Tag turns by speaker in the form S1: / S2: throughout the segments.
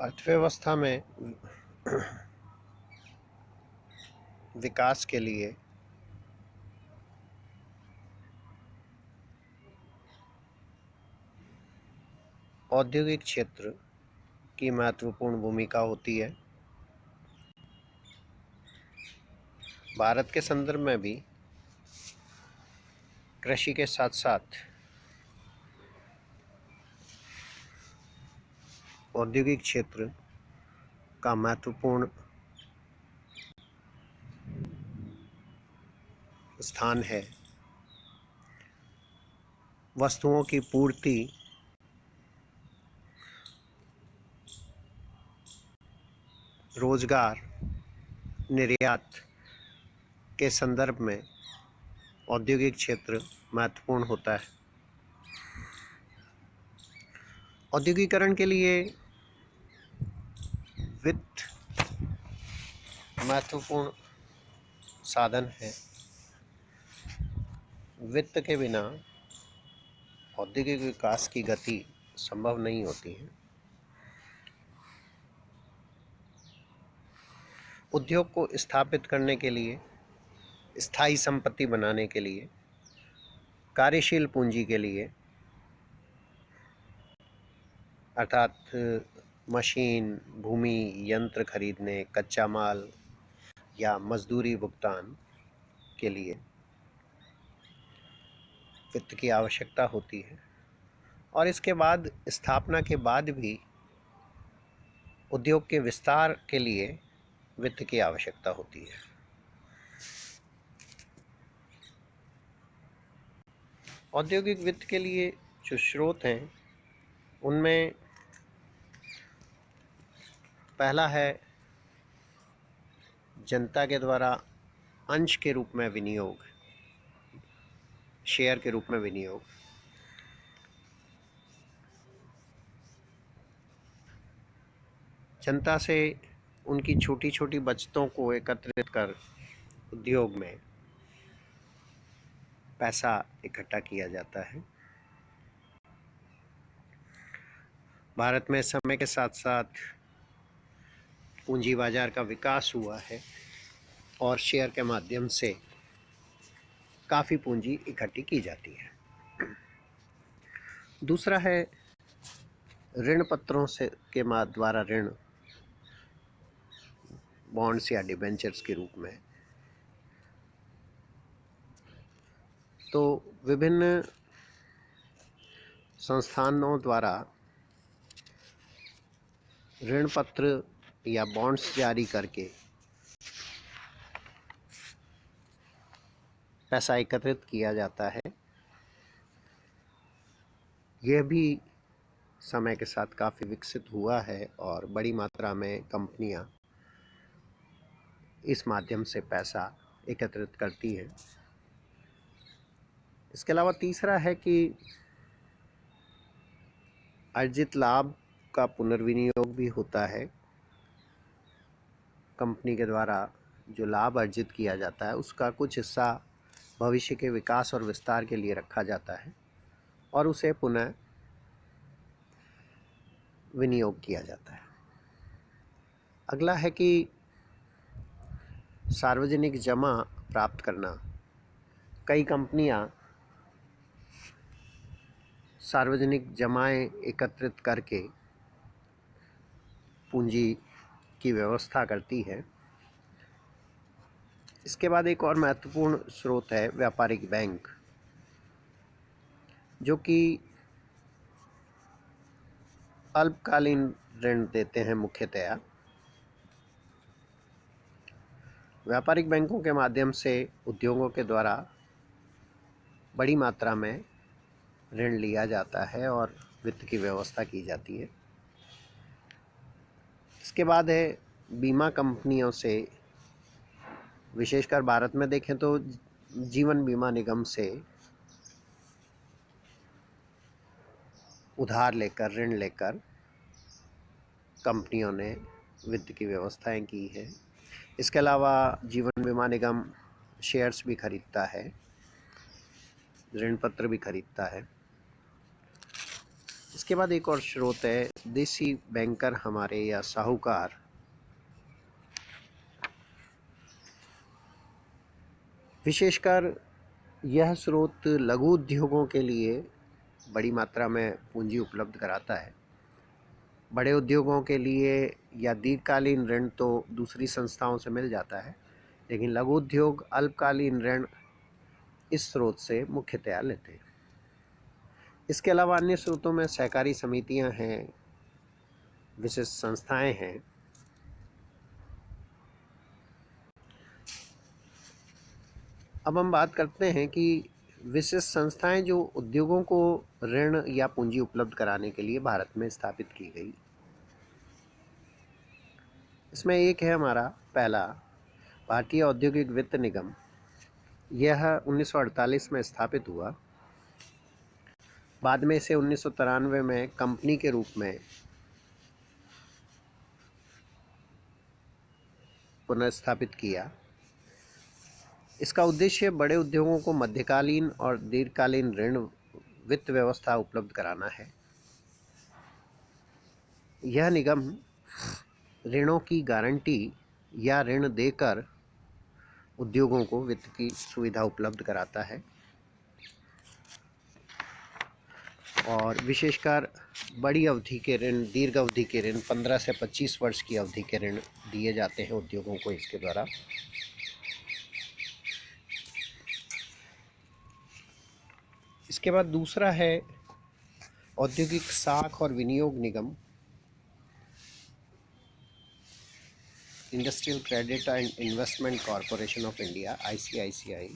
S1: अर्थव्यवस्था में विकास के लिए औद्योगिक क्षेत्र की महत्वपूर्ण भूमिका होती है। भारत के संदर्भ में भी कृषि के साथ साथ औद्योगिक क्षेत्र का महत्वपूर्ण स्थान है। वस्तुओं की पूर्ति, रोजगार, निर्यात के संदर्भ में औद्योगिक क्षेत्र महत्वपूर्ण होता है। औद्योगिकरण के लिए वित्त महत्वपूर्ण साधन है। वित्त के बिना औद्योगिक विकास की गति संभव नहीं होती है। उद्योग को स्थापित करने के लिए, स्थायी संपत्ति बनाने के लिए, कार्यशील पूंजी के लिए अर्थात मशीन, भूमि, यंत्र खरीदने, कच्चा माल या मजदूरी भुगतान के लिए वित्त की आवश्यकता होती है। और इसके बाद, स्थापना के बाद भी उद्योग के विस्तार के लिए वित्त की आवश्यकता होती है। औद्योगिक वित्त के लिए जो स्रोत हैं उनमें पहला है जनता के द्वारा अंश के रूप में विनियोग, शेयर के रूप में विनियोग। जनता से उनकी छोटी छोटी बचतों को एकत्रित कर उद्योग में पैसा इकट्ठा किया जाता है। भारत में समय के साथ साथ पूंजी बाजार का विकास हुआ है और शेयर के माध्यम से काफ़ी पूंजी इकट्ठी की जाती है। दूसरा है ऋण पत्रों से के द्वारा ऋण, बॉन्ड्स या डिबेंचर्स के रूप में। तो विभिन्न संस्थानों द्वारा ऋण पत्र या बॉन्ड्स जारी करके पैसा एकत्रित किया जाता है। यह भी समय के साथ काफ़ी विकसित हुआ है और बड़ी मात्रा में कंपनियां इस माध्यम से पैसा एकत्रित करती हैं। इसके अलावा तीसरा है कि अर्जित लाभ का पुनर्विनियोग भी होता है। कंपनी के द्वारा जो लाभ अर्जित किया जाता है उसका कुछ हिस्सा भविष्य के विकास और विस्तार के लिए रखा जाता है और उसे पुनः विनियोग किया जाता है। अगला है कि सार्वजनिक जमा प्राप्त करना। कई कंपनियां सार्वजनिक जमाएं एकत्रित करके पूंजी की व्यवस्था करती है। इसके बाद एक और महत्वपूर्ण स्रोत है व्यापारिक बैंक, जो कि अल्पकालीन ऋण देते हैं मुख्यतया। व्यापारिक बैंकों के माध्यम से उद्योगों के द्वारा बड़ी मात्रा में ऋण लिया जाता है और वित्त की व्यवस्था की जाती है। इसके बाद है बीमा कंपनियों से, विशेषकर भारत में देखें तो जीवन बीमा निगम से उधार लेकर, ऋण लेकर कंपनियों ने वित्त की व्यवस्थाएं की है। इसके अलावा जीवन बीमा निगम शेयर्स भी खरीदता है, ऋण पत्र भी खरीदता है। इसके बाद एक और स्रोत है देसी बैंकर हमारे या साहूकार। विशेषकर यह स्रोत लघु उद्योगों के लिए बड़ी मात्रा में पूंजी उपलब्ध कराता है। बड़े उद्योगों के लिए या दीर्घकालीन ऋण तो दूसरी संस्थाओं से मिल जाता है, लेकिन लघु उद्योग अल्पकालीन ऋण इस स्रोत से मुख्यतया लेते हैं। इसके अलावा अन्य स्रोतों में सहकारी समितियां हैं, विशेष संस्थाएं हैं। अब हम बात करते हैं कि विशेष संस्थाएं जो उद्योगों को ऋण या पूंजी उपलब्ध कराने के लिए भारत में स्थापित की गई। इसमें एक है हमारा पहला भारतीय औद्योगिक वित्त निगम। यह 1948 में स्थापित हुआ। बाद में इसे 1993 में कंपनी के रूप में पुनर्स्थापित किया। इसका उद्देश्य बड़े उद्योगों को मध्यकालीन और दीर्घकालीन ऋण वित्त व्यवस्था उपलब्ध कराना है। यह निगम ऋणों की गारंटी या ऋण देकर उद्योगों को वित्त की सुविधा उपलब्ध कराता है और विशेषकर बड़ी अवधि के ऋण, दीर्घ अवधि के ऋण, 15 से 25 वर्ष की अवधि के ऋण दिए जाते हैं उद्योगों को इसके द्वारा। इसके बाद दूसरा है औद्योगिक साख और विनियोग निगम, industrial credit and investment corporation of India, ICICI।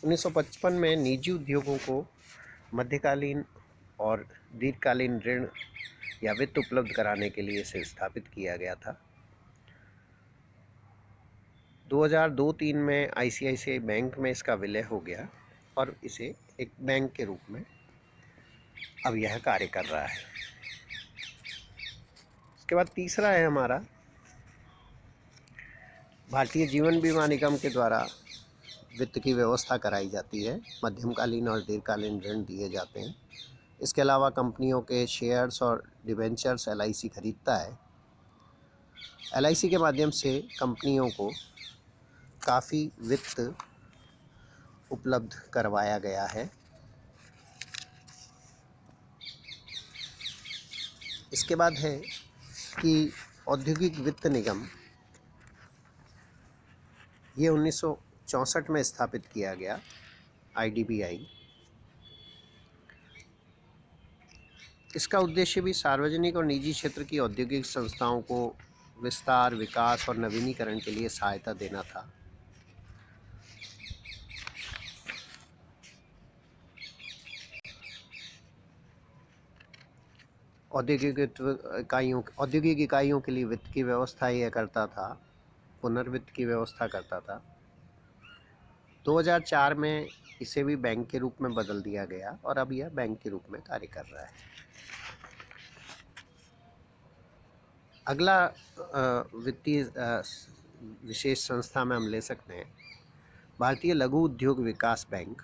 S1: 1955 में निजी उद्योगों को मध्यकालीन और दीर्घकालीन ऋण या वित्त उपलब्ध कराने के लिए इसे स्थापित किया गया था। 2002-03 में ICICI बैंक में इसका विलय हो गया और इसे एक बैंक के रूप में अब यह कार्य कर रहा है। इसके बाद तीसरा है हमारा भारतीय जीवन बीमा निगम के द्वारा वित्त की व्यवस्था कराई जाती है। मध्यमकालीन और दीर्घकालीन ऋण दिए जाते हैं। इसके अलावा कंपनियों के शेयर्स और डिबेंचर्स LIC खरीदता है। LIC के माध्यम से कंपनियों को काफ़ी वित्त उपलब्ध करवाया गया है। इसके बाद है कि औद्योगिक वित्त निगम, ये 1964 में स्थापित किया गया, IDBI। इसका उद्देश्य भी सार्वजनिक और निजी क्षेत्र की औद्योगिक संस्थाओं को विस्तार, विकास और नवीनीकरण के लिए सहायता देना था। औद्योगिक इकाइयों के लिए वित्त की व्यवस्था यह करता था, पुनर्वित्त की व्यवस्था करता था। 2004 में इसे भी बैंक के रूप में बदल दिया गया और अब यह बैंक के रूप में कार्य कर रहा है। अगला वित्तीय विशेष संस्था में हम ले सकते हैं भारतीय लघु उद्योग विकास bank,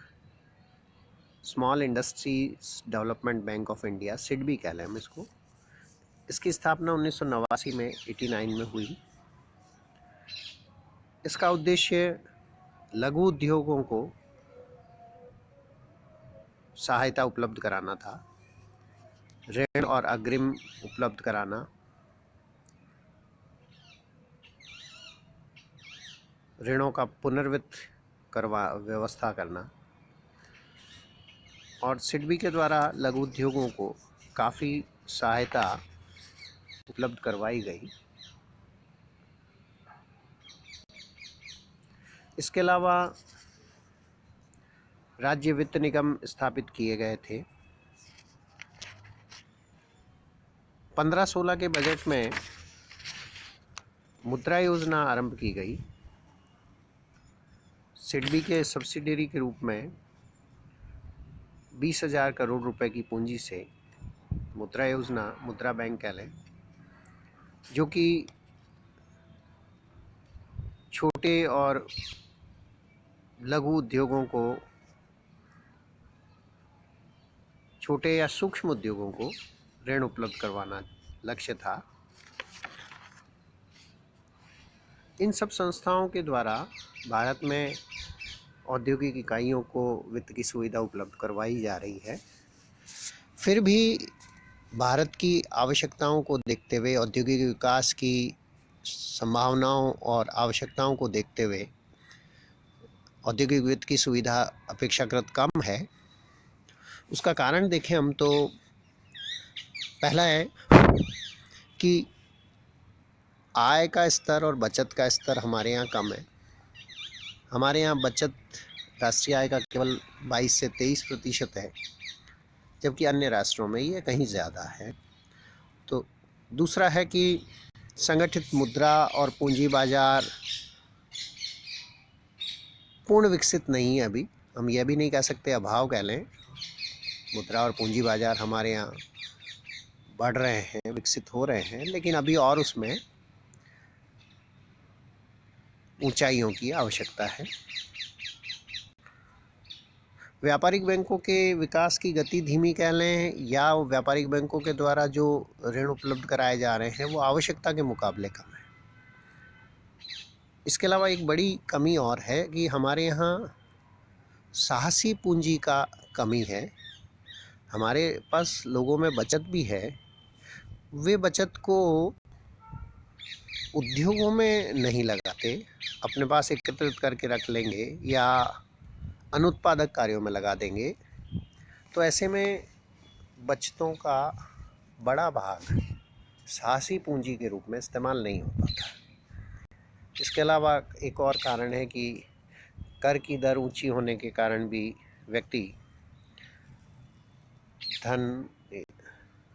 S1: small industries development bank of India, SIDBI कह लें हम इसको। इसकी स्थापना 1989 में 89 में हुई। इसका उद्देश्य लघु उद्योगों को सहायता उपलब्ध कराना था, ऋण और अग्रिम उपलब्ध कराना, ऋणों का पुनर्वित्त व्यवस्था करना और SIDBI के द्वारा लघु उद्योगों को काफ़ी सहायता उपलब्ध करवाई गई। इसके अलावा राज्य वित्त निगम स्थापित किए गए थे। 15-16 के बजट में मुद्रा योजना आरंभ की गई। SIDBI के सब्सिडरी के रूप में 20,000 करोड़ रुपए की पूंजी से मुद्रा योजना, मुद्रा बैंक कह लें, जो कि छोटे और लघु उद्योगों को, छोटे या सूक्ष्म उद्योगों को ऋण उपलब्ध करवाना लक्ष्य था। इन सब संस्थाओं के द्वारा भारत में औद्योगिक इकाइयों को वित्त की सुविधा उपलब्ध करवाई जा रही है। फिर भी भारत की आवश्यकताओं को देखते हुए, औद्योगिक विकास की संभावनाओं और आवश्यकताओं को देखते हुए औद्योगिक वित्त की सुविधा अपेक्षाकृत कम है। उसका कारण देखें हम तो पहला है कि आय का स्तर और बचत का स्तर हमारे यहाँ कम है। हमारे यहाँ बचत राष्ट्रीय आय का केवल 22 से 23% है, जबकि अन्य राष्ट्रों में ये कहीं ज़्यादा है। तो दूसरा है कि संगठित मुद्रा और पूंजी बाजार पूर्ण विकसित नहीं है। अभी हम यह भी नहीं कह सकते, अभाव कह लें। मुद्रा और पूंजी बाजार हमारे यहाँ बढ़ रहे हैं, विकसित हो रहे हैं, लेकिन अभी और उसमें ऊंचाइयों की आवश्यकता है। व्यापारिक बैंकों के विकास की गति धीमी कह लें, या व्यापारिक बैंकों के द्वारा जो ऋण उपलब्ध कराए जा रहे हैं वो आवश्यकता के मुकाबले कम है। इसके अलावा एक बड़ी कमी और है कि हमारे यहाँ साहसी पूंजी का कमी है। हमारे पास लोगों में बचत भी है, वे बचत को उद्योगों में नहीं लगाते, अपने पास एकत्रित करके रख लेंगे या अनुत्पादक कार्यों में लगा देंगे। तो ऐसे में बचतों का बड़ा भाग साहसी पूंजी के रूप में इस्तेमाल नहीं हो पाता। इसके अलावा एक और कारण है कि कर की दर ऊंची होने के कारण भी व्यक्ति धन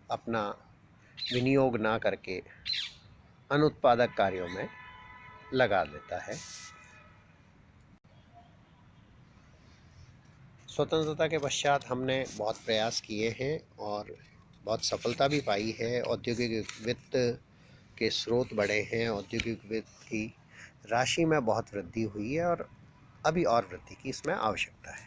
S1: अपना विनियोग ना करके अनुत्पादक कार्यों में लगा देता है। स्वतंत्रता के पश्चात हमने बहुत प्रयास किए हैं और बहुत सफलता भी पाई है। औद्योगिक वित्त के स्रोत बढ़े हैं, औद्योगिक वित्त की राशि में बहुत वृद्धि हुई है और अभी और वृद्धि की इसमें आवश्यकता है।